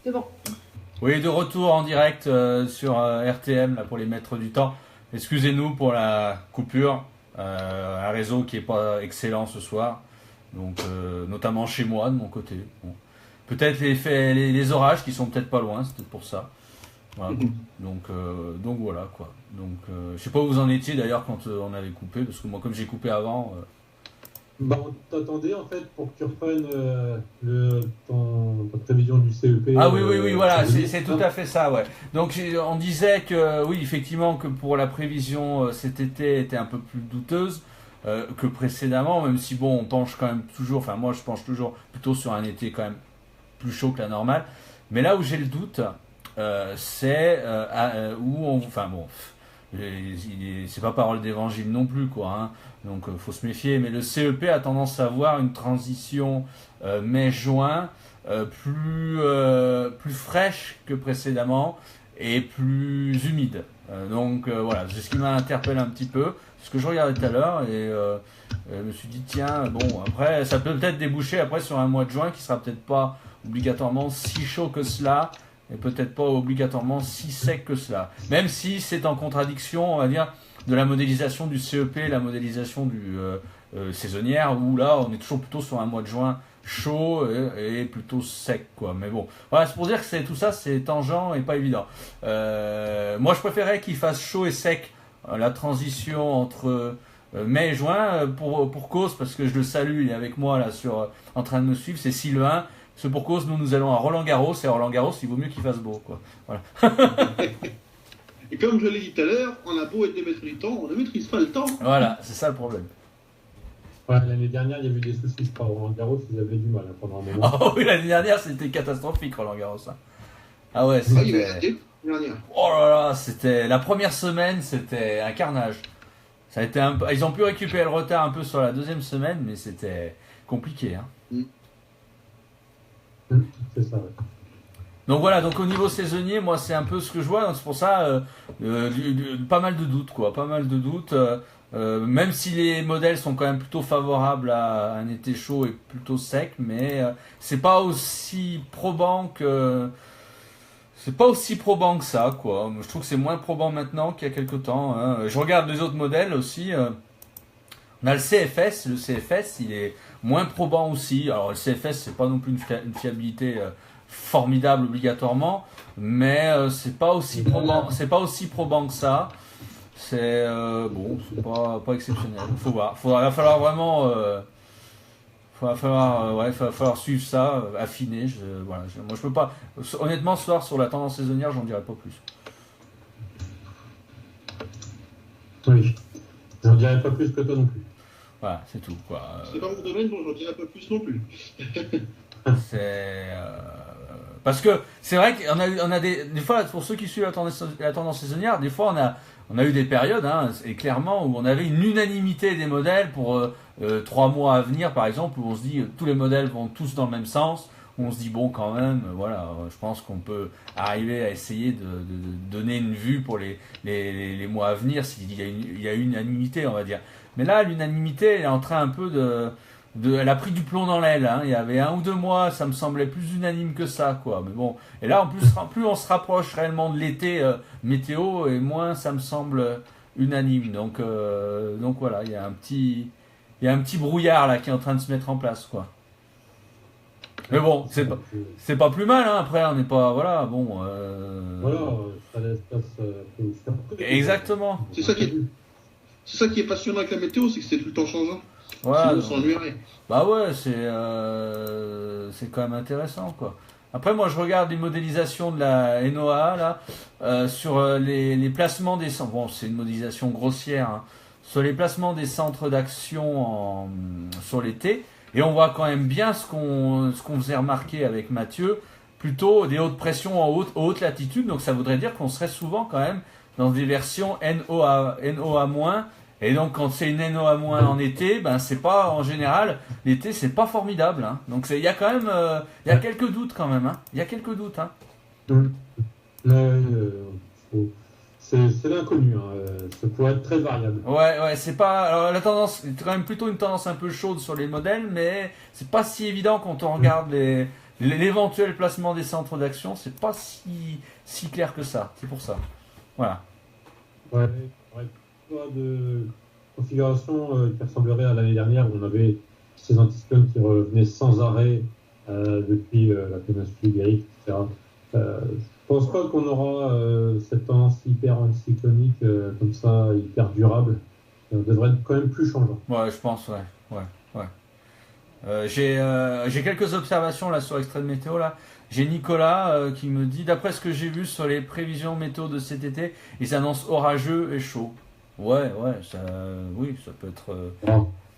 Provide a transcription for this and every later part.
C'est bon. Oui, de retour en direct sur RTM là, pour les maîtres du temps. Excusez-nous pour la coupure. Un réseau qui est pas excellent ce soir. Donc, notamment chez moi, de mon côté. Bon. Peut-être les orages qui sont peut-être pas loin, c'est peut-être pour ça. Voilà. Donc voilà quoi. Donc je sais pas où vous en étiez d'ailleurs quand on avait coupé, parce que moi comme j'ai coupé avant. Bah, on t'attendait en fait pour que tu reprennes ta prévision du CEP. Ah oui, voilà, c'est tout à fait ça, ouais. Donc on disait que oui, effectivement, que pour la prévision cet été était un peu plus douteuse que précédemment, même si bon, on penche quand même toujours, enfin moi je penche toujours plutôt sur un été quand même plus chaud que la normale. Mais là où j'ai le doute, c'est où on, enfin bon, c'est pas parole d'évangile non plus quoi, hein, donc faut se méfier. Mais le CEP a tendance à avoir une transition mai-juin plus fraîche que précédemment et plus humide. Donc voilà, c'est ce qui m'a interpellé un petit peu, ce que je regardais tout à l'heure et je me suis dit tiens bon après ça peut peut-être déboucher après sur un mois de juin qui sera peut-être pas obligatoirement si chaud que cela et peut-être pas obligatoirement si sec que cela. Même si c'est en contradiction, on va dire, de la modélisation du CEP, la modélisation du saisonnière, où là on est toujours plutôt sur un mois de juin chaud et plutôt sec quoi. Mais bon, voilà, c'est pour dire que tout ça c'est tangent et pas évident. Moi je préférais qu'il fasse chaud et sec la transition entre mai et juin pour cause, parce que je le salue, il est avec moi là en train de me suivre, c'est Sylvain. C'est pour cause, nous allons à Roland-Garros, et à Roland-Garros, il vaut mieux qu'il fasse beau, quoi. Voilà. Et comme je l'ai dit tout à l'heure, on a beau être des maîtres du temps, on ne maîtrise pas le temps. Voilà, c'est ça le problème. Ouais, l'année dernière, il y a eu des soucis, je crois, Roland-Garros, ils avaient du mal pendant un moment. Ah oui, l'année dernière, c'était catastrophique, Roland-Garros. Hein. Ah ouais, c'était... Ah, il y avait l'année dernière. Oh là là, c'était... La première semaine, c'était un carnage. Ça a été Ils ont pu récupérer le retard un peu sur la deuxième semaine, mais c'était compliqué, hein. C'est ça, ouais. Donc voilà, donc au niveau saisonnier, moi c'est un peu ce que je vois, donc c'est pour ça pas mal de doutes quoi, pas mal de doutes, même si les modèles sont quand même plutôt favorables à un été chaud et plutôt sec, mais c'est pas aussi probant que ça quoi. Je trouve que c'est moins probant maintenant qu'il y a quelques temps. Hein. Je regarde les autres modèles aussi. On a le CFS il est moins probant aussi. Alors le CFS c'est pas non plus une fiabilité formidable obligatoirement, mais c'est pas aussi probant que ça. C'est bon, c'est pas exceptionnel. Faut voir. Il va falloir vraiment va falloir suivre ça, affiner. Moi je peux pas. Honnêtement, ce soir sur la tendance saisonnière, j'en dirais pas plus. Oui. J'en dirais pas plus que toi non plus. Voilà, c'est tout quoi. C'est pas mon domaine, donc j'en dirais pas plus non plus. C'est parce que c'est vrai qu'on a des fois, pour ceux qui suivent la tendance saisonnière, des fois on a eu des périodes, hein, et clairement, où on avait une unanimité des modèles pour 3 mois à venir, par exemple, où on se dit tous les modèles vont tous dans le même sens, où on se dit bon quand même, voilà, je pense qu'on peut arriver à essayer de donner une vue pour les mois à venir s'il y a une unanimité, on va dire. Mais là, l'unanimité elle est en train un peu elle a pris du plomb dans l'aile. Hein. Il y avait 1 ou 2 mois, ça me semblait plus unanime que ça, quoi. Mais bon, et là, en plus on se rapproche réellement de l'été météo, et moins ça me semble unanime. Donc voilà, il y a un petit brouillard là qui est en train de se mettre en place, quoi. Mais bon, c'est pas plus mal. Hein. Après, on n'est pas, voilà, bon. Voilà, ça laisse place. Exactement. C'est ça qui est passionnant avec la météo, c'est que c'est tout le temps changeant. Voilà, sinon on s'ennuierait. Bah ouais, c'est quand même intéressant quoi. Après moi je regarde les modélisations de la NOAA là sur les placements des centres. Bon, c'est une modélisation grossière hein, sur les placements des centres d'action sur l'été, et on voit quand même bien ce qu'on faisait remarquer avec Mathieu, plutôt des hautes pressions en haute latitude. Donc ça voudrait dire qu'on serait souvent quand même dans des versions NOA-. Et donc quand c'est une NOA- en été, ben c'est pas en général l'été c'est pas formidable. Hein. Donc il y a quand même il y a quelques doutes quand même. Hein. Il y a quelques doutes. Hein. C'est l'inconnu. Hein. Ça pourrait être très variable. Ouais, c'est pas. Alors, la tendance, c'est quand même plutôt une tendance un peu chaude sur les modèles, mais c'est pas si évident quand on regarde les l'éventuel placement des centres d'action, c'est pas si clair que ça. C'est pour ça. Voilà. Ouais, pas de configuration qui ressemblerait à l'année dernière où on avait ces anticyclones qui revenaient sans arrêt depuis la péninsule ibérique, etc. Je pense pas qu'on aura cette tendance hyper anticyclonique comme ça, hyper durable. Ça devrait être quand même plus changeant. Ouais, je pense, ouais. J'ai quelques observations là sur Extrême Météo là. J'ai Nicolas qui me dit, d'après ce que j'ai vu sur les prévisions météo de cet été, ils annoncent orageux et chaud. Ouais, ça peut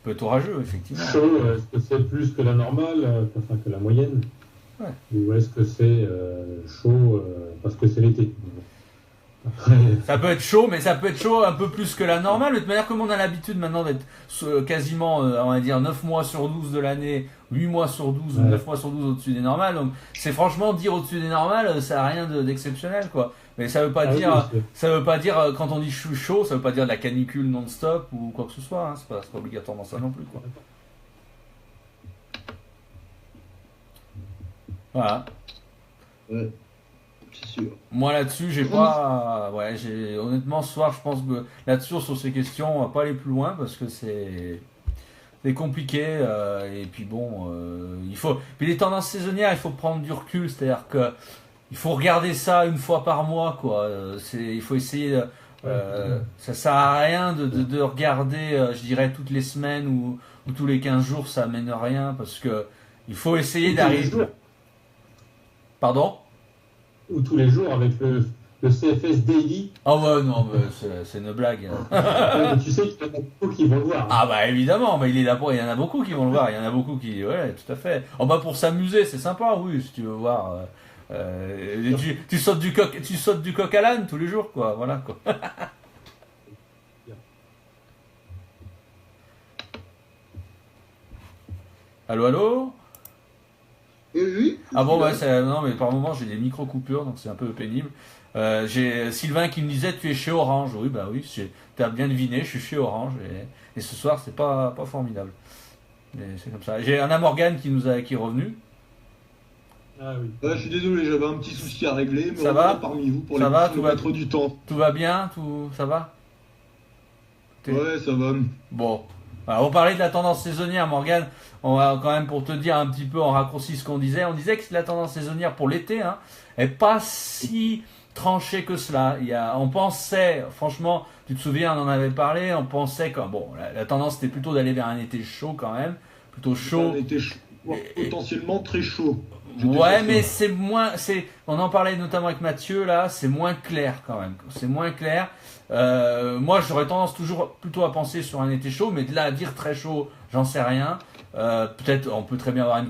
être orageux, effectivement. Chaud, est-ce que c'est plus que la normale, que la moyenne? Ouais. Ou est-ce que c'est chaud parce que c'est l'été? Ça peut être chaud, mais ça peut être chaud un peu plus que la normale. De toute manière, comme on a l'habitude maintenant d'être quasiment, on va dire, 9 mois sur 12 de l'année, 8 mois sur 12 ou 9 mois sur 12 au-dessus des normales. Donc, c'est franchement dire au-dessus des normales, ça n'a rien d'exceptionnel, quoi. Mais ça veut pas dire, quand on dit chaud, ça veut pas dire de la canicule non-stop ou quoi que ce soit. Hein. C'est pas obligatoirement ça non plus, quoi. Voilà. Ouais, c'est sûr. Moi là-dessus, j'ai pas. Ouais, honnêtement, ce soir, je pense que là-dessus, sur ces questions, on va pas aller plus loin parce que c'est compliqué. Et puis bon, il faut. Puis les tendances saisonnières, il faut prendre du recul, c'est-à-dire que il faut regarder ça une fois par mois, quoi. Il faut essayer. Ça sert à rien de regarder, je dirais, toutes les semaines ou tous les 15 jours, ça mène à rien parce que il faut essayer d'arriver. Pardon? Ou tous les jours avec le CFS Daily. Ah ouais, non, c'est une blague. Tu sais qu'il y en a beaucoup qui vont le voir. Hein. Ah bah évidemment, il est là pour. Il y en a beaucoup qui vont le voir. Il y en a beaucoup qui. Ouais, tout à fait. Oh bah pour s'amuser, c'est sympa, oui, si tu veux voir. Tu sautes du coq à l'âne tous les jours, quoi. Voilà, quoi. Allô? Oui. Ah bon, ouais, non, mais par moment j'ai des micro-coupures, donc c'est un peu pénible. J'ai Sylvain qui me disait, tu es chez Orange. Oui, bah oui, tu as bien deviné, je suis chez Orange. Et ce soir, c'est pas formidable. Mais c'est comme ça. J'ai Anna Morgan qui est revenue. Ah oui. Je suis désolé, j'avais un petit souci à régler. Mais ça va parmi vous pour ça va, mettre du temps. Tout va bien, ça va? Ouais, ça va. Bon. Alors, on parlait de la tendance saisonnière, Morgane. On va quand même, pour te dire un petit peu en raccourci ce qu'on disait, on disait que la tendance saisonnière pour l'été est pas si tranchée que cela. On pensait, franchement, tu te souviens, on en avait parlé, on pensait que la tendance était plutôt d'aller vers un été chaud quand même, plutôt chaud. Un été chaud, potentiellement très chaud. Ouais, mais on en parlait notamment avec Mathieu là, c'est moins clair quand même. C'est moins clair. Moi, j'aurais tendance toujours plutôt à penser sur un été chaud, mais de là à dire très chaud, j'en sais rien. Peut-être, on peut très bien avoir une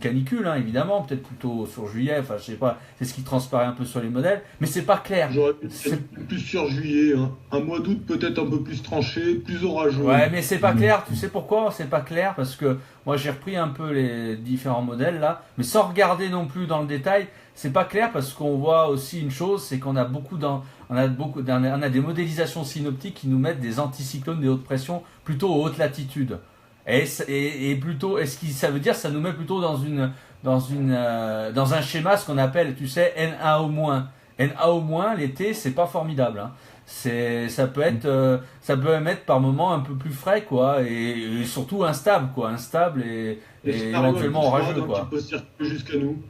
canicule, évidemment, peut-être plutôt sur juillet, enfin je sais pas, c'est ce qui transparaît un peu sur les modèles, mais c'est pas clair. J'aurais plus sur juillet, un mois d'août peut-être un peu plus tranché, plus orageux. Ouais, mais c'est pas clair, tu sais pourquoi c'est pas clair? Parce que moi j'ai repris un peu les différents modèles là, mais sans regarder non plus dans le détail, c'est pas clair parce qu'on voit aussi une chose, c'est qu'on a on a des modélisations synoptiques qui nous mettent des anticyclones des hautes pressions plutôt aux hautes latitudes. Et plutôt, ça veut dire ça nous met plutôt dans un schéma ce qu'on appelle, tu sais, NA au moins. NA au moins l'été, c'est pas formidable. Ça peut être par moment un peu plus frais, quoi, et surtout instable, quoi, et éventuellement orageux, quoi. Qui peut circuler jusqu'à nous.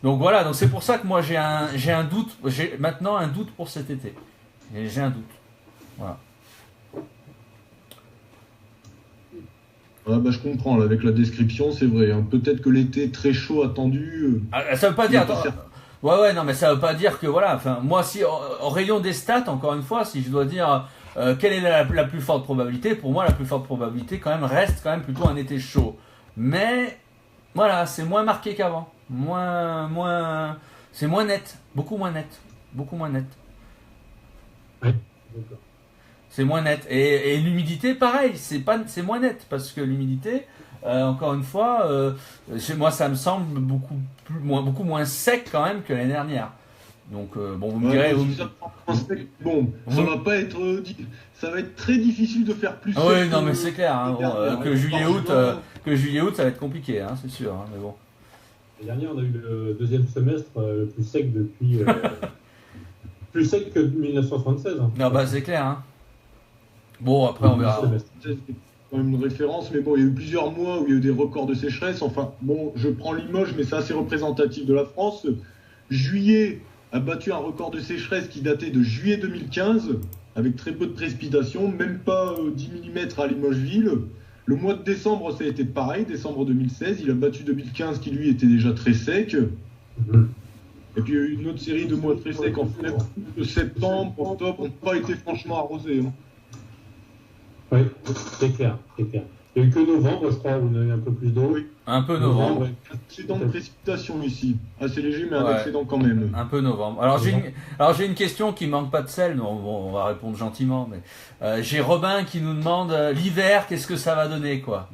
Donc voilà, donc c'est pour ça que moi j'ai un doute, j'ai maintenant un doute pour cet été. J'ai un doute. Voilà. Ah je comprends, là, avec la description, c'est vrai. Peut-être que l'été très chaud attendu. Ça veut pas dire. Ouais, non, mais ça veut pas dire que voilà. Enfin, moi, si au rayon des stats, encore une fois, si je dois dire quelle est la plus forte probabilité, pour moi, la plus forte probabilité quand même reste quand même plutôt un été chaud. Mais voilà, c'est moins marqué qu'avant. C'est moins net, beaucoup moins net. Oui, d'accord. C'est moins net. Et l'humidité, pareil, c'est moins net parce que l'humidité, encore une fois, chez moi, ça me semble beaucoup moins sec quand même que l'année dernière. Donc, vous me direz. Ça va pas être. Ça va être très difficile de faire plus. Oui, non, mais c'est clair. Que juillet-août, ça va être compliqué, c'est sûr. Mais bon. L'année dernière, on a eu le deuxième semestre le plus sec depuis. Plus sec que 1976. Hein. Non, bah c'est clair. Hein. Bon, après on verra. C'est quand même une référence, mais bon, il y a eu plusieurs mois où il y a eu des records de sécheresse. Enfin, bon, je prends Limoges, mais c'est assez représentatif de la France. Juillet a battu un record de sécheresse qui datait de juillet 2015, avec très peu de précipitations, même pas 10 mm à Limogeville. Le mois de décembre, ça a été pareil, décembre 2016, il a battu 2015 qui lui était déjà très sec. Et puis il y a eu une autre série de mois très secs en fait, de septembre, octobre, n'ont pas été franchement arrosés. Hein. Oui, c'est clair, c'est clair. Il n'y a eu que novembre, je crois, où on a eu un peu plus d'eau. Oui. Un peu novembre. Un excédent de précipitation ici, assez léger mais un Ouais. excédent quand même. Un peu novembre. J'ai une question qui manque pas de sel. Non, bon, on va répondre gentiment, mais j'ai Robin qui nous demande l'hiver, qu'est-ce que ça va donner, quoi.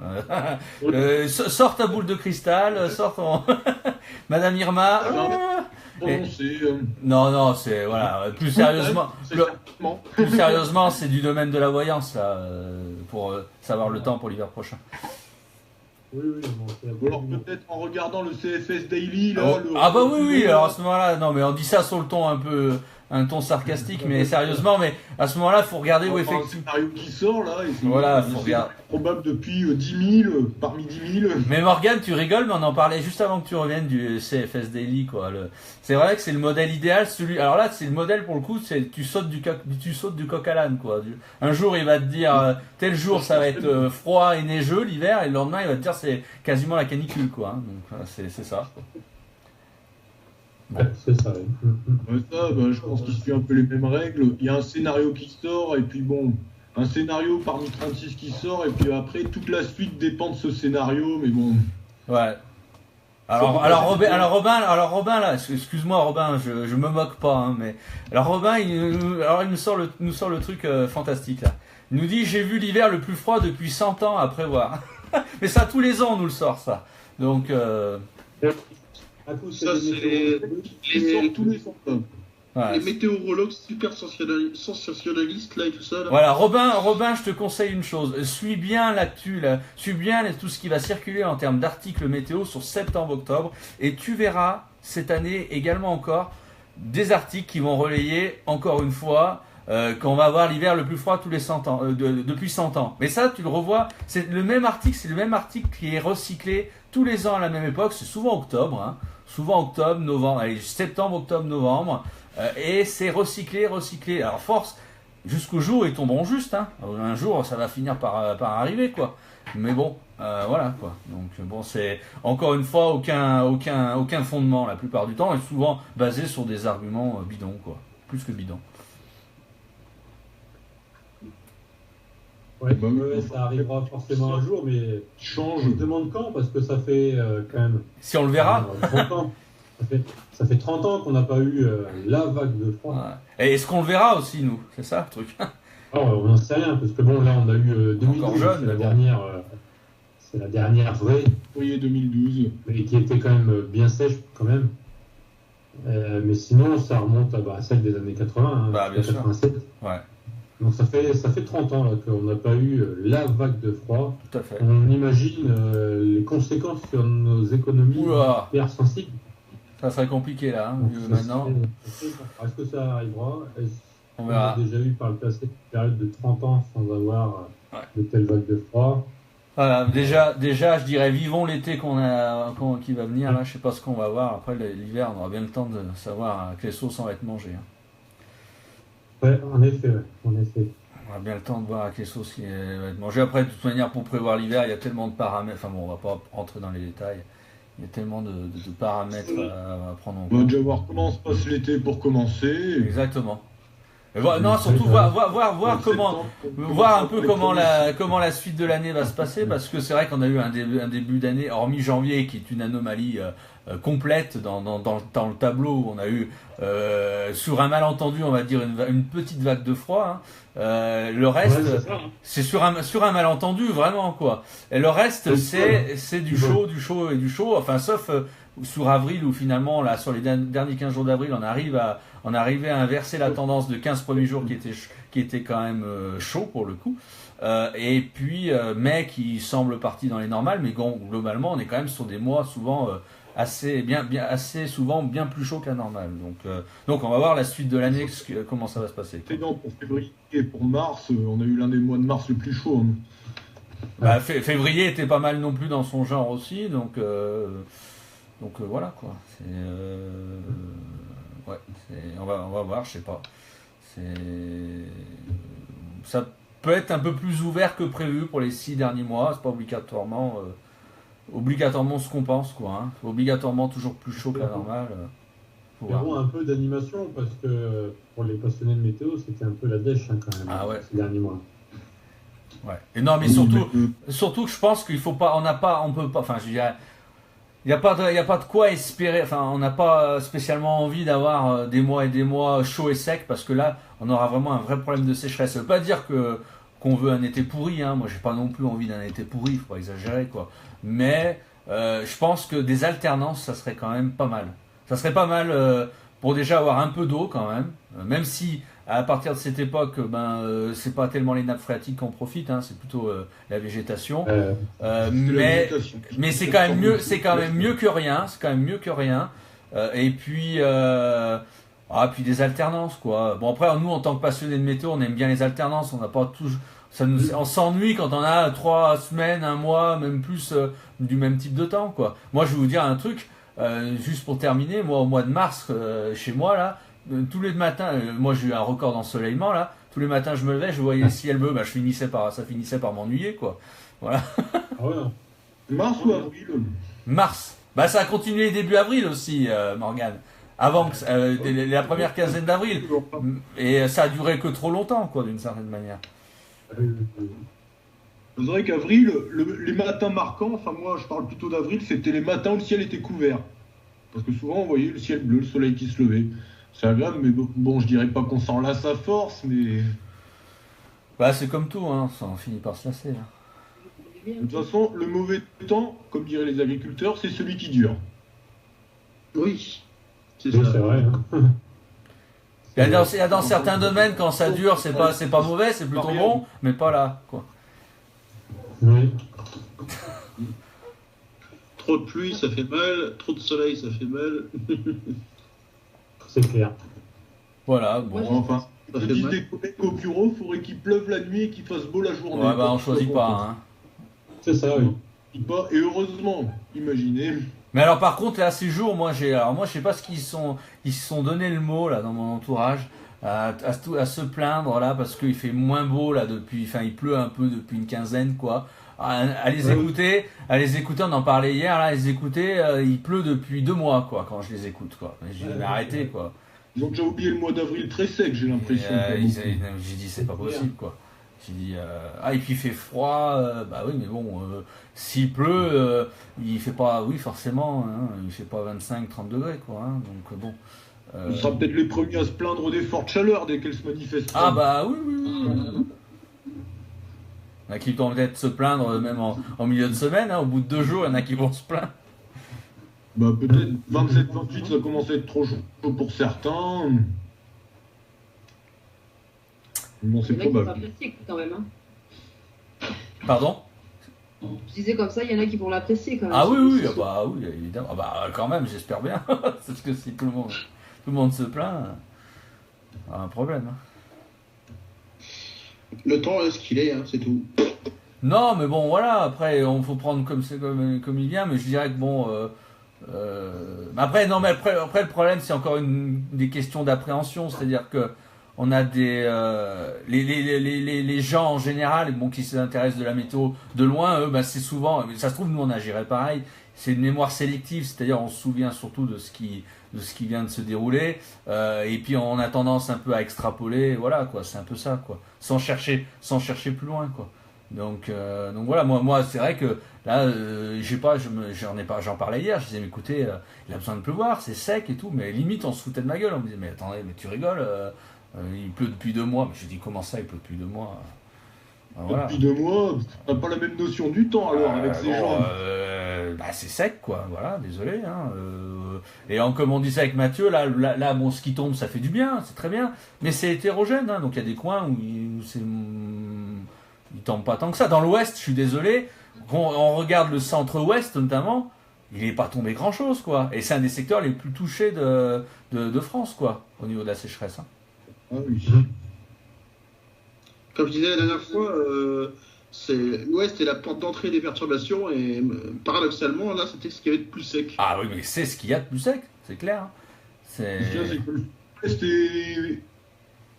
Sors ta boule de cristal, sors ton Madame Irma. Non, c'est voilà. Plus sérieusement, c'est du domaine de la voyance là, pour savoir le temps pour l'hiver prochain. Oui, bon, Ou alors peut-être en regardant le CFS Daily là. Oui. Alors à ce moment-là, non, mais on dit ça sur le ton un ton sarcastique, mais sérieusement, mais à ce moment-là, il faut regarder où effectivement. Un scénario qui sort là, et voilà, faut regarder. Probable depuis 10 000, parmi 10 000. Mais Morgane, tu rigoles, mais on en parlait juste avant que tu reviennes du CFS Daily, quoi. C'est vrai que c'est le modèle idéal, celui. Alors là, c'est le modèle pour le coup, c'est tu sautes du coq à l'âne, quoi. Un jour, il va te dire tel jour, ça va être froid et neigeux l'hiver, et le lendemain, il va te dire c'est quasiment la canicule, quoi. Donc c'est ça. Quoi. Bon. C'est ça, oui. Je pense qu'il suit un peu les mêmes règles. Il y a un scénario qui sort, et puis bon, un scénario parmi 36 qui sort, et puis après, toute la suite dépend de ce scénario, mais bon. Ouais. Alors Robin, là, excuse-moi Robin, je me moque pas, hein, mais alors Robin, il nous sort le truc fantastique là. Il nous dit j'ai vu l'hiver le plus froid depuis 100 ans à prévoir. Mais ça tous les ans on nous le sort ça. Donc ça c'est les tous les ans. Ouais. Les météorologues super sensationnalistes là et tout ça. Là. Voilà, Robin, je te conseille une chose. Suis bien l'actu, là. Suis bien tout ce qui va circuler en termes d'articles météo sur septembre-octobre. Et tu verras cette année également encore des articles qui vont relayer encore une fois qu'on va avoir l'hiver le plus froid tous les 100 ans, depuis 100 ans. Mais ça, tu le revois, c'est le même article qui est recyclé tous les ans à la même époque. C'est souvent octobre, hein. Souvent octobre, novembre, allez, septembre, octobre, novembre. Et c'est recyclé. Alors force, jusqu'au jour où ils tomberont juste. Hein. Un jour, ça va finir par arriver, quoi. Mais bon, voilà, quoi. Donc bon, c'est encore une fois aucun fondement la plupart du temps, et souvent basé sur des arguments bidons, quoi. Plus que bidons. Ouais, ça arrivera forcément un jour, mais je me demande quand, parce que ça fait quand même. Si on le verra. 30 ans. Ça fait 30 ans qu'on n'a pas eu la vague de froid. Ouais. Et est-ce qu'on le verra aussi, nous? C'est ça, le truc. On n'en sait rien, parce que bon, là, on a eu 2012, jeune, c'est la dernière vraie. Oui, 2012. Mais qui était quand même bien sèche, quand même. Mais sinon, ça remonte à celle des années 80, bien 87. Sûr. Ouais. Donc ça fait 30 ans là, qu'on n'a pas eu la vague de froid. Tout à fait. On imagine les conséquences sur nos économies hyper sensibles. Ça serait compliqué là, hein, maintenant. Est-ce que ça arrivera? On verra. On a déjà eu par le passé une période de 30 ans sans avoir de telles vagues de froid. Voilà, déjà, je dirais vivons l'été qui va venir. Là, je sais pas ce qu'on va voir. Après l'hiver, on aura bien le temps de savoir que les sauces vont être mangées. Hein. Ouais, en effet. On aura bien le temps de voir avec les sauces qui vont être mangées. Après, de toute manière, pour prévoir l'hiver, il y a tellement de paramètres. Enfin bon, on va pas rentrer dans les détails. Il y a tellement de paramètres à prendre en compte. On va déjà voir comment se passe l'été pour commencer. Exactement. Non, surtout voir un peu comment la suite de l'année va se passer, parce que c'est vrai qu'on a eu un début d'année, hormis janvier, qui est une anomalie complète dans le tableau, où on a eu sur un malentendu, on va dire une petite vague de froid. Hein. Le reste, c'est sur un malentendu vraiment, quoi. Et le reste, c'est du chaud. Enfin, sauf sur avril, où finalement, là, sur les derniers 15 jours d'avril, on arrivait à inverser la tendance de 15 premiers jours qui était quand même chaud pour le coup. Et puis mai qui semble parti dans les normales, mais globalement, on est quand même sur des mois souvent assez souvent bien plus chaud qu'à normal. Donc on va voir la suite de l'année, comment ça va se passer. Pour février et pour mars, on a eu l'un des mois de mars le plus chaud. Février était pas mal non plus dans son genre aussi, donc voilà quoi. On va voir, je sais pas. Ça peut être un peu plus ouvert que prévu pour les 6 derniers mois. C'est pas obligatoirement ce qu'on pense quoi. Hein. Obligatoirement toujours plus chaud qu'à normal. Verrons un peu d'animation parce que pour les passionnés de météo, c'était un peu la dèche quand même ces derniers mois. Ouais. Et non, mais surtout que je pense qu'il faut pas, on peut pas, enfin, je dirais, il y a pas de quoi espérer, enfin, on n'a pas spécialement envie d'avoir des mois et des mois chauds et secs parce que là, on aura vraiment un vrai problème de sécheresse. Ça veut pas dire qu'on veut un été pourri, hein. Moi, j'ai pas non plus envie d'un été pourri, faut pas exagérer, quoi. Mais, je pense que des alternances, ça serait quand même pas mal. Ça serait pas mal, pour déjà avoir un peu d'eau quand même si, à partir de cette époque, c'est pas tellement les nappes phréatiques qu'on profite, hein, c'est plutôt la végétation. Mais c'est quand même mieux, que rien. C'est quand même mieux que rien. Et puis, puis des alternances, quoi. Bon après, nous en tant que passionnés de météo, on aime bien les alternances. On n'a pas toujours, on s'ennuie quand on a 3 semaines, 1 mois, même plus du même type de temps, quoi. Moi, je vais vous dire un truc. Juste pour terminer, moi au mois de mars, chez moi là, tous les matins, moi j'ai eu un record d'ensoleillement là. Tous les matins, je me levais, je voyais le ciel bleu, ça finissait par m'ennuyer quoi. Voilà. Mars ou avril? Mars. Ça a continué début avril aussi, Morgane. Avant que la première quinzaine d'avril. Et ça a duré que trop longtemps quoi, d'une certaine manière. C'est vrai qu'avril, les matins marquants, enfin moi je parle plutôt d'avril, c'était les matins où le ciel était couvert. Parce que souvent on voyait le ciel bleu, le soleil qui se levait. C'est agréable, mais bon, je dirais pas qu'on s'en lasse à force, mais... C'est comme tout, hein, ça en finit par se lasser. Hein. De toute façon, le mauvais temps, comme diraient les agriculteurs, c'est celui qui dure. Oui, c'est vrai. Hein. Il y a dans certains domaines, quand ça dure, c'est pas mauvais, c'est plutôt bon, mais pas là, quoi. Oui. Trop de pluie, ça fait mal. Trop de soleil, ça fait mal. C'est clair. Voilà, bon. Enfin, je dis des collègues au bureau, il faudrait qu'il pleuve la nuit et qu'il fasse beau la journée. Ouais, on choisit pas, hein. C'est ça, oui. Et heureusement, imaginez. Mais alors, par contre, là, ces jours, moi, je sais pas ce qu'ils se sont donné le mot, là, dans mon entourage, à se plaindre, là, parce qu'il fait moins beau, là, il pleut un peu depuis une quinzaine, quoi. À les écouter, on en parlait hier, là, les écouter, il pleut depuis 2 mois, quoi, quand je les écoute, quoi. J'ai dit, mais arrêtez, quoi. Ils ont déjà oublié le mois d'avril très sec, j'ai l'impression. J'ai dit, c'est pas possible, quoi. J'ai dit, et puis il fait froid, oui, mais bon, s'il pleut, il fait pas, oui, forcément, hein, il fait pas 25-30 degrés, quoi, hein, donc bon. On sera peut-être les premiers à se plaindre des fortes chaleurs dès qu'elles se manifestent. Oui. Il y en a qui vont peut-être se plaindre même en milieu de semaine, hein, au bout de 2 jours, il y en a qui vont se plaindre. Peut-être 27-28, ça commence à être trop chaud pour certains. Bon, c'est probable. L'apprécier quand même. Hein. Pardon ? Je disais comme ça, il y en a qui vont l'apprécier quand même. Oui, évidemment. Quand même, j'espère bien. Parce que si tout le monde se plaint, un problème. Hein. Le temps est ce qu'il est, hein, c'est tout. Non, mais bon, voilà. Après, on faut prendre comme il vient. Mais je dirais que bon. Après, le problème, c'est encore des questions d'appréhension. C'est-à-dire que on a les gens en général, qui s'intéressent de la météo de loin, eux, c'est souvent, ça se trouve, nous on agirait pareil, c'est une mémoire sélective, c'est-à-dire on se souvient surtout de ce qui vient de se dérouler, et puis on a tendance un peu à extrapoler, voilà, quoi, c'est un peu ça, quoi, sans chercher plus loin, quoi. Donc voilà, moi c'est vrai que là, j'en parlais hier, je disais, mais écoutez, il a besoin de pleuvoir, c'est sec et tout, mais limite on se foutait de ma gueule, on me disait, mais attendez, mais tu rigoles, il pleut depuis 2 mois. Mais je dis, comment ça, il pleut depuis 2 mois? Voilà. Depuis 2 mois, t'as pas la même notion du temps alors avec ces gens. C'est sec, quoi. Voilà, désolé. Hein. Et comme on disait avec Mathieu, là, ce qui tombe, ça fait du bien, c'est très bien. Mais c'est hétérogène, hein. Donc il y a des coins où il tombe pas tant que ça. Dans l'ouest, je suis désolé, on regarde le centre-ouest notamment, il n'est pas tombé grand-chose, quoi. Et c'est un des secteurs les plus touchés de France, quoi, au niveau de la sécheresse. Hein. Ah oui. Comme je disais la dernière fois, c'était la porte d'entrée des perturbations et paradoxalement, là, c'était ce qu'il y avait de plus sec. Ah oui, mais c'est ce qu'il y a de plus sec, c'est clair. Hein. Ce qu'il y a, c'est que le sud-ouest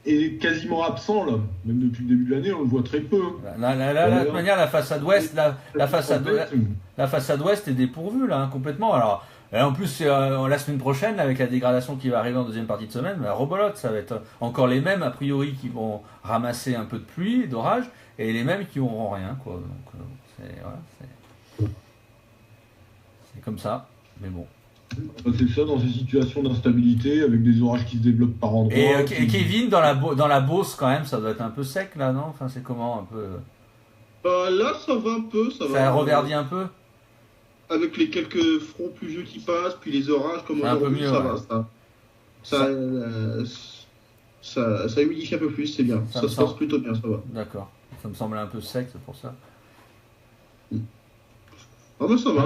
est quasiment absent, là. Même depuis le début de l'année, on le voit très peu. De toute manière, la façade ouest, la façade ouest est dépourvue, là, hein, complètement. Alors, et en plus, la semaine prochaine, avec la dégradation qui va arriver en deuxième partie de semaine, la rebolote, ça va être encore les mêmes, a priori, qui vont ramasser un peu de pluie, d'orage, et les mêmes qui n'auront rien, quoi. Donc, c'est comme ça, mais bon. C'est ça, dans ces situations d'instabilité, avec des orages qui se débloquent par endroits. Et Kevin, dans la Beauce, quand même, ça doit être un peu sec, là, non? Enfin, c'est comment, un peu... Là, ça va un peu. Ça reverdit un peu? Avec les quelques fronts pluvieux qui passent, puis les orages, comme aujourd'hui, mieux, ça ouais. va. Ça humidifie un peu plus, c'est bien. Ça se passe plutôt bien, ça va. D'accord. Ça me semblait un peu sec, c'est pour ça. Ah bah ça va.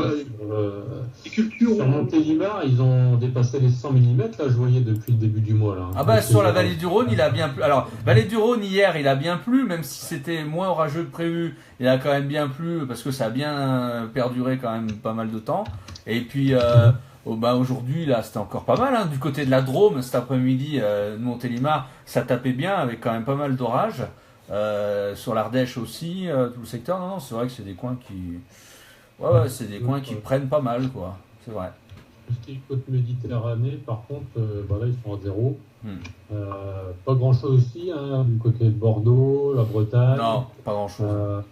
Les cultures. Sur Montélimar, ils ont dépassé les 100 mm, là, je voyais depuis le début du mois. Là. Ah bah sur la vallée du Rhône, il a bien plu. Alors, vallée du Rhône, hier, il a bien plu, même si c'était moins orageux que prévu, il a quand même bien plu, parce que ça a bien perduré quand même pas mal de temps. Et puis, aujourd'hui, là, c'était encore pas mal. Hein. Du côté de la Drôme, cet après-midi, de Montélimar, ça tapait bien, avec quand même pas mal d'orages. Sur l'Ardèche aussi, tout le secteur. Non, c'est vrai que c'est des coins qui... Ouais, c'est des coins qui prennent pas mal, quoi. C'est vrai. Tout ce qui est côte Méditerranée, par contre, là, ils sont à 0. Hmm. Pas grand-chose aussi, hein, du côté de Bordeaux, la Bretagne. Non, pas grand-chose.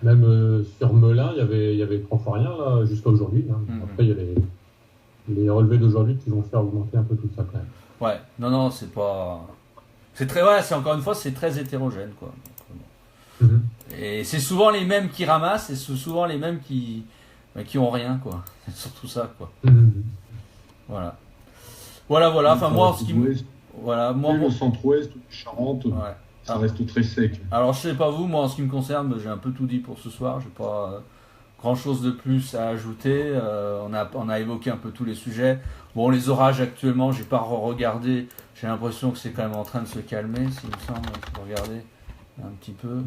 Même sur Melun, il y avait presque rien, là, jusqu'à aujourd'hui. Hein. Après, il y a les relevés d'aujourd'hui qui vont faire augmenter un peu tout ça, quand même. Ouais, non, c'est pas... C'est très... Ouais, c'est encore une fois, c'est très hétérogène, quoi. Et c'est souvent les mêmes qui ramassent et c'est souvent les mêmes qui ont rien, quoi. C'est surtout ça, quoi. Voilà. Enfin, moi, en ce qui me... Voilà, moi, le centre-ouest, Charente, ça reste très sec. Alors, je sais pas vous, moi, en ce qui me concerne, j'ai un peu tout dit pour ce soir. J'ai pas grand-chose de plus à ajouter. On a évoqué un peu tous les sujets. Bon, les orages actuellement, j'ai pas regardé. J'ai l'impression que c'est quand même en train de se calmer, s'il me semble. Regardez un petit peu.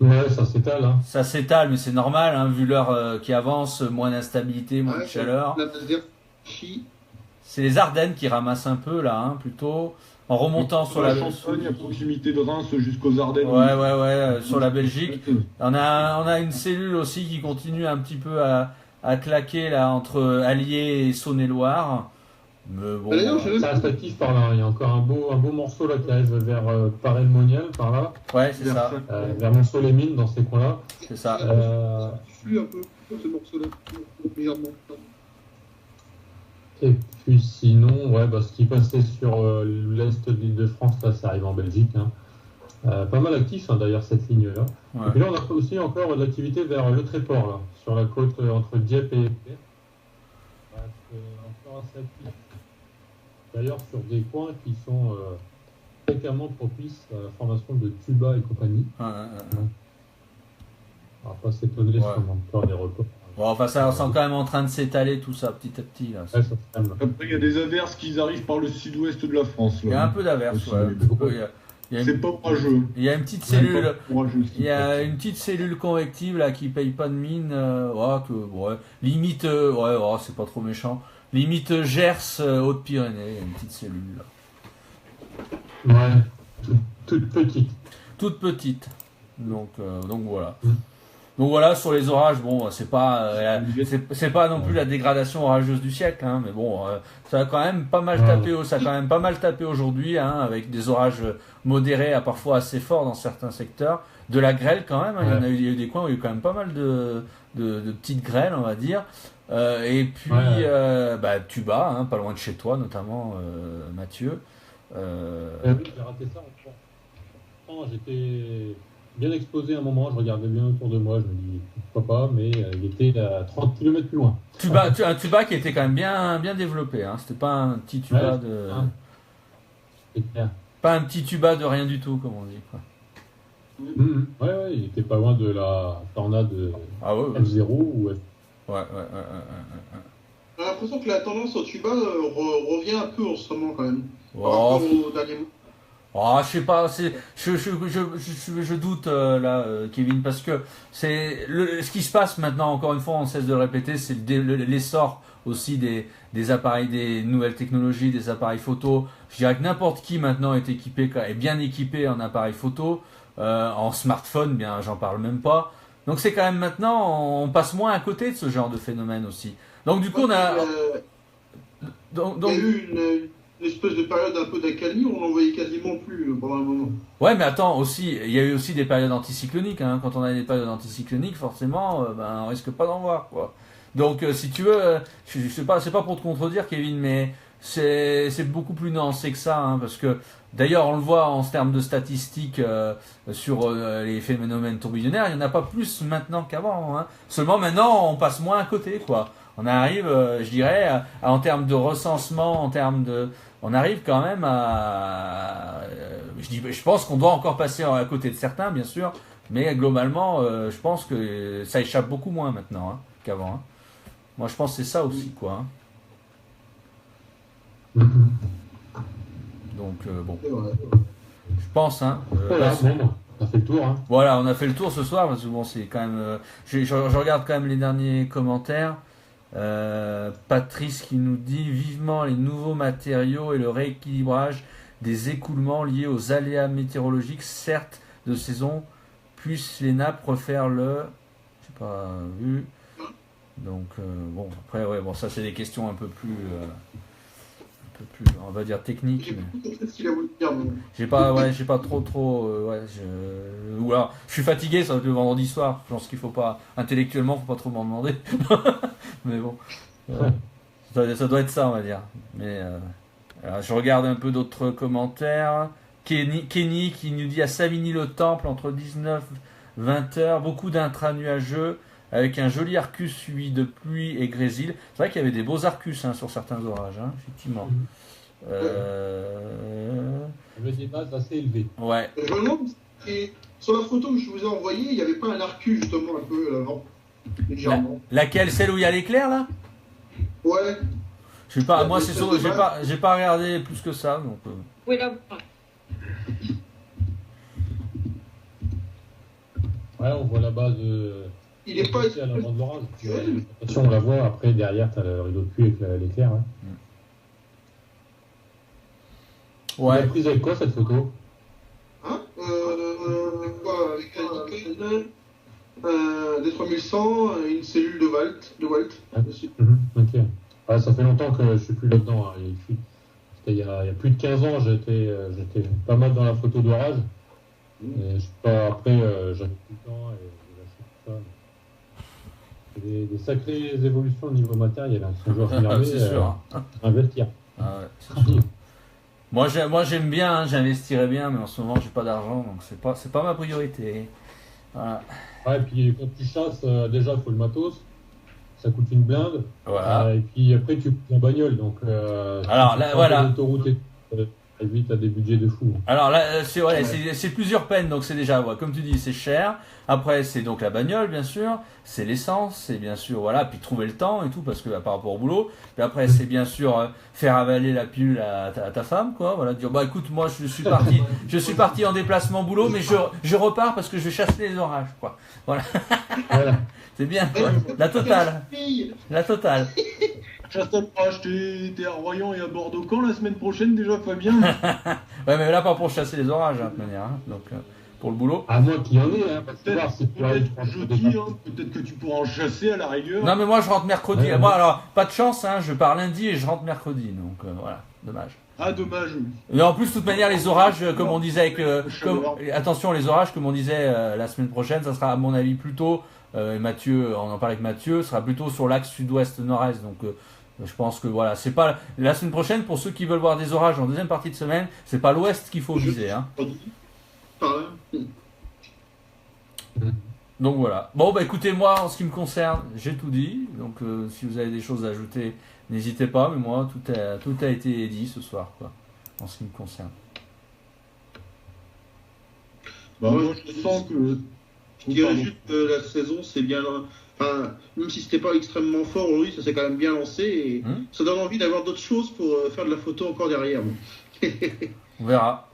Ouais, ça s'étale. Hein. Ça s'étale, mais c'est normal, hein, vu l'heure qui avance, moins d'instabilité, moins de chaleur. C'est les Ardennes qui ramassent un peu, là, hein, plutôt, en remontant sur la Champagne, à proximité de Reims jusqu'aux Ardennes. Ouais, sur la Belgique. On a une cellule aussi qui continue un petit peu à claquer, là, entre Allier et Saône-et-Loire. Mais bon, ça reste actif par là. Il y a encore un beau morceau là qui arrive vers Paray-le-Monial par là. Ouais, c'est ça. Vers Monceau-les-Mines dans ces coins-là. C'est ça. Flux un peu ce morceau-là, légèrement. Et puis sinon, ce qui passait sur l'est de l'Île-de-France, là, ça arrive en Belgique. Hein. Pas mal actif d'ailleurs cette ligne-là. Ouais. Et puis là, on a aussi encore de l'activité vers le Tréport, là, sur la côte entre Dieppe et Pierre. Encore assez actif. D'ailleurs, sur des coins qui sont fréquemment propices à la formation de tuba et compagnie. On va pas s'étonner si on encore des records. Bon, enfin, ça sent quand même en train de s'étaler tout ça, petit à petit. Là. Après, il y a des averses qui arrivent par le sud-ouest de la France. Là. Il y a un peu d'averses, C'est pas orageux. Il y a une petite cellule. Il y a une petite cellule convective là qui paye pas de mine. Limite, c'est pas trop méchant. Limite Gers, Haute-Pyrénées, une petite cellule là. Ouais, toute petite. Toute petite. Donc voilà. Donc voilà, sur les orages, bon, c'est pas non plus la dégradation orageuse du siècle, hein, mais bon, ça a quand même pas mal tapé aujourd'hui, hein, avec des orages modérés à parfois assez forts dans certains secteurs, de la grêle quand même, hein, il y a eu des coins où il y a eu quand même pas mal de petites grêles, on va dire, et puis Tuba, hein, pas loin de chez toi notamment, Mathieu. J'ai raté ça encore. J'étais bien exposé à un moment, je regardais bien autour de moi, je me dis pourquoi pas, mais il était à 30 km plus loin. Un tuba qui était quand même bien développé, hein. C'était pas un petit tuba C'est clair. Pas un petit tuba de rien du tout, comme on dit, quoi. Ouais, il était pas loin de la tornade F0 ou Ouais. J'ai l'impression que la tendance au tuba revient un peu en ce moment quand même. Par Oh, rapport aux derniers mois. oh, je sais pas, je doute là, Kevin, parce que ce qui se passe maintenant, encore une fois, on cesse de le répéter, c'est l'essor aussi des appareils, des nouvelles technologies, des appareils photo. Je dirais que n'importe qui maintenant est bien équipé en appareil photo, en smartphone, bien, j'en parle même pas. Donc c'est quand même maintenant, on passe moins à côté de ce genre de phénomène aussi. Donc du coup, on a, Il y a eu une espèce de période un peu d'accalmie où on n'en voyait quasiment plus pendant un moment. ouais, mais attends, aussi, il y a eu aussi des périodes anticycloniques. Hein. Quand on a des périodes anticycloniques, forcément, on risque pas d'en voir, quoi. Donc, si tu veux, je sais pas, c'est pas pour te contredire, Kevin, mais c'est beaucoup plus nuancé que ça, hein, parce que d'ailleurs, on le voit en termes de statistiques sur les phénomènes tourbillonnaires, il n'y en a pas plus maintenant qu'avant. Hein. Seulement maintenant, on passe moins à côté, quoi. On arrive, je dirais, en termes de recensement, on arrive quand même à, je pense qu'on doit encore passer à côté de certains, bien sûr, mais globalement, je pense que ça échappe beaucoup moins maintenant hein, qu'avant. Hein. Moi, je pense que c'est ça aussi, quoi. Hein. Donc, bon, je pense, hein. Voilà, bon, on a fait le tour. Hein. Voilà, on a fait le tour ce soir, parce que bon, c'est quand même. Je regarde quand même les derniers commentaires. Patrice qui nous dit vivement les nouveaux matériaux et le rééquilibrage des écoulements liés aux aléas météorologiques, certes de saison, puissent les nappes refaire j'ai pas vu. Donc bon, après ouais, bon ça c'est des questions un peu plus, on va dire techniques. J'ai pas trop ou alors je suis fatigué, ça va être le vendredi soir. Je pense qu'il faut pas intellectuellement, faut pas trop m'en demander. Mais bon, ça doit être ça, on va dire. Mais je regarde un peu d'autres commentaires. Kenny qui nous dit à Savigny-le-Temple entre 19-20 heures, beaucoup d'intra nuageux avec un joli arcus suivi de pluie et grésil. C'est vrai qu'il y avait des beaux arcus hein, sur certains orages, hein, effectivement. Il y avait des bases assez élevées. Ouais. Je me demande si sur la photo que je vous ai envoyée, il n'y avait pas un arcus justement un peu avant, légèrement. Laquelle, celle où il y a l'éclair là? Ouais. Je sais pas, moi c'est sûr, j'ai pas regardé plus que ça, donc. Oui, là. Ouais, on voit la base. Il est pas à l'avant de l'orage. Attention, on la voit. Après, derrière, t'as le rideau de pluie avec l'éclair. Hein. Ouais. Tu l'as prise avec quoi cette photo? Hein quoi, avec des 3100, une cellule de Walt. Ok. Ah, ça fait longtemps que je suis plus là-dedans. Hein. Il y a plus de 15 ans, j'étais pas mal dans la photo d'orage. Et je sais pas, après, j'avais plus le temps et j'ai lâché tout ça. Des sacrées évolutions au niveau matériel. Hein. Si on veut regarder, c'est sûr. Investir. Ah ouais, c'est sûr. Moi j'aime bien, hein, j'investirais bien, mais en ce moment j'ai pas d'argent, donc c'est pas ma priorité. Voilà. Ouais, et puis quand tu chasses, déjà il faut le matos, ça coûte une blinde. Voilà. Et puis après tu prends en bagnole, donc. Alors là, voilà. L'autoroute et vite t'as des budgets de fou. Alors là, c'est plusieurs peines, donc c'est déjà, ouais, comme tu dis, c'est cher. Après, c'est donc la bagnole, bien sûr, c'est l'essence, c'est bien sûr, voilà, puis trouver le temps et tout, parce que par rapport au boulot. Puis après, c'est bien sûr faire avaler la pilule à ta femme, quoi. Voilà, dire bah écoute, moi je suis parti en déplacement boulot, mais je repars parce que je vais chasser les orages, quoi. Voilà. C'est bien, quoi. La totale. Chasse-ta-proche, t'es à Royan et à Bordeaux quand la semaine prochaine déjà, Fabien? Ouais, mais là pas pour chasser les orages, hein, de toute manière. Hein. Donc pour le boulot. À moins qu'il y en ait, hein. Peut-être jeudi, hein, peut-être que tu pourras en chasser à la rigueur. Non, mais moi je rentre mercredi. Ouais, moi alors pas de chance, hein, je pars lundi et je rentre mercredi. Donc voilà, dommage. Ah, dommage. Et en plus, de toute manière, les orages, comme on disait attention, les orages, comme on disait la semaine prochaine, ça sera à mon avis plutôt. Mathieu, on en parlait avec Mathieu, sera plutôt sur l'axe sud-ouest nord-est. Donc je pense que voilà, c'est pas la semaine prochaine pour ceux qui veulent voir des orages en deuxième partie de semaine, c'est pas l'ouest qu'il faut viser, hein. Donc voilà. Bon bah écoutez, moi en ce qui me concerne, j'ai tout dit. Donc si vous avez des choses à ajouter, n'hésitez pas. Mais moi tout a été dit ce soir, quoi, en ce qui me concerne. Bah moi je sens que. Je dirais juste que la saison, c'est bien Enfin, même si c'était pas extrêmement fort aujourd'hui, ça s'est quand même bien lancé et ça donne envie d'avoir d'autres choses pour faire de la photo encore derrière. On verra.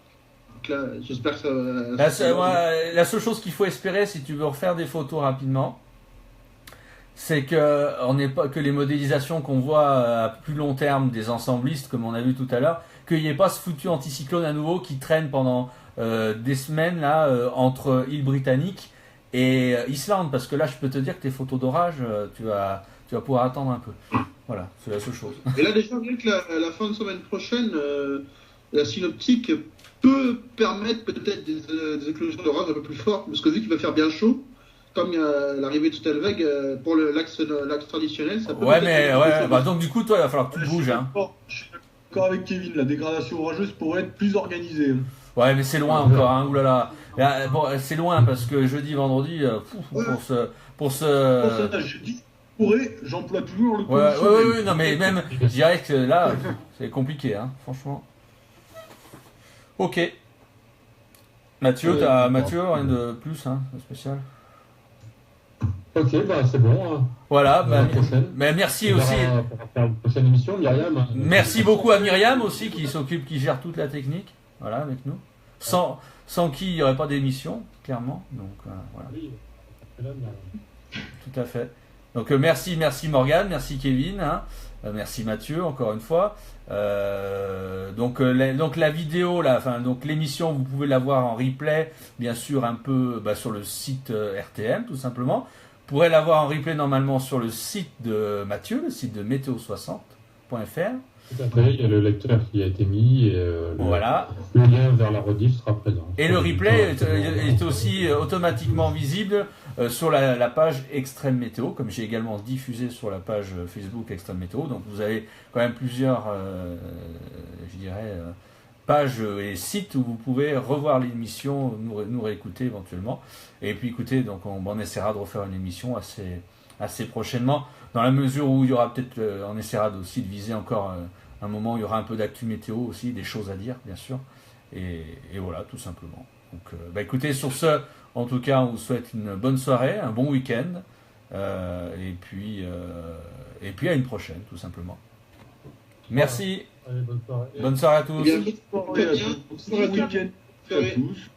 Donc là, j'espère que ça va. La seule chose qu'il faut espérer si tu veux refaire des photos rapidement, c'est que les modélisations qu'on voit à plus long terme des ensemblistes, comme on a vu tout à l'heure, qu'il n'y ait pas ce foutu anticyclone à nouveau qui traîne pendant des semaines là entre îles britanniques et Islande, parce que là je peux te dire que tes photos d'orage, tu vas pouvoir attendre un peu. Voilà, c'est la seule chose. Et là déjà, vu que la fin de semaine prochaine, la synoptique peut permettre peut-être des éclosions d'orage un peu plus fortes, parce que vu qu'il va faire bien chaud, comme il y a l'arrivée de Toutelveg, pour l'axe traditionnel, ça peut bah donc du coup toi il va falloir que tu bouges. Hein. Je suis d'accord avec Kevin, la dégradation orageuse pourrait être plus organisée. Ouais, mais c'est loin encore, hein, oulala. Bon, c'est loin parce que jeudi, vendredi, pour ce... Jeudi, j'emploie toujours le coup. Ouais, non, mais même, je dirais que là, c'est compliqué, hein, franchement. Ok. Mathieu, rien de plus, hein, de spécial. Ok, bah c'est bon. Hein. Voilà, mais merci aussi. Pour faire une prochaine émission, Myriam. Merci beaucoup à Myriam aussi qui gère toute la technique, voilà, avec nous. Sans qui il n'y aurait pas d'émission, clairement. Donc voilà. Oui, tout à fait. Donc merci Morgane, merci Kevin, hein. Merci Mathieu encore une fois. Donc la vidéo, donc l'émission, vous pouvez la voir en replay, bien sûr un peu sur le site RTM tout simplement. Vous pourrez la voir en replay normalement sur le site de Mathieu, le site de météo60.fr. Tout à fait, il y a le lecteur qui a été mis et voilà. Le lien vers la rediff sera présent. Et le replay est aussi automatiquement visible sur la page Extrême Météo, comme j'ai également diffusé sur la page Facebook Extrême Météo. Donc vous avez quand même plusieurs, pages et sites où vous pouvez revoir l'émission, nous réécouter éventuellement. Et puis écoutez, donc on essaiera de refaire une émission assez prochainement, dans la mesure où il y aura peut-être, on essaiera aussi de viser encore un moment où il y aura un peu d'actu météo aussi, des choses à dire bien sûr, et voilà tout simplement. Donc écoutez, sur ce, en tout cas on vous souhaite une bonne soirée, un bon week-end, et puis à une prochaine tout simplement. Merci. Allez, bonne soirée. Bonne soirée à tous. Bien, Bon week-end à tous.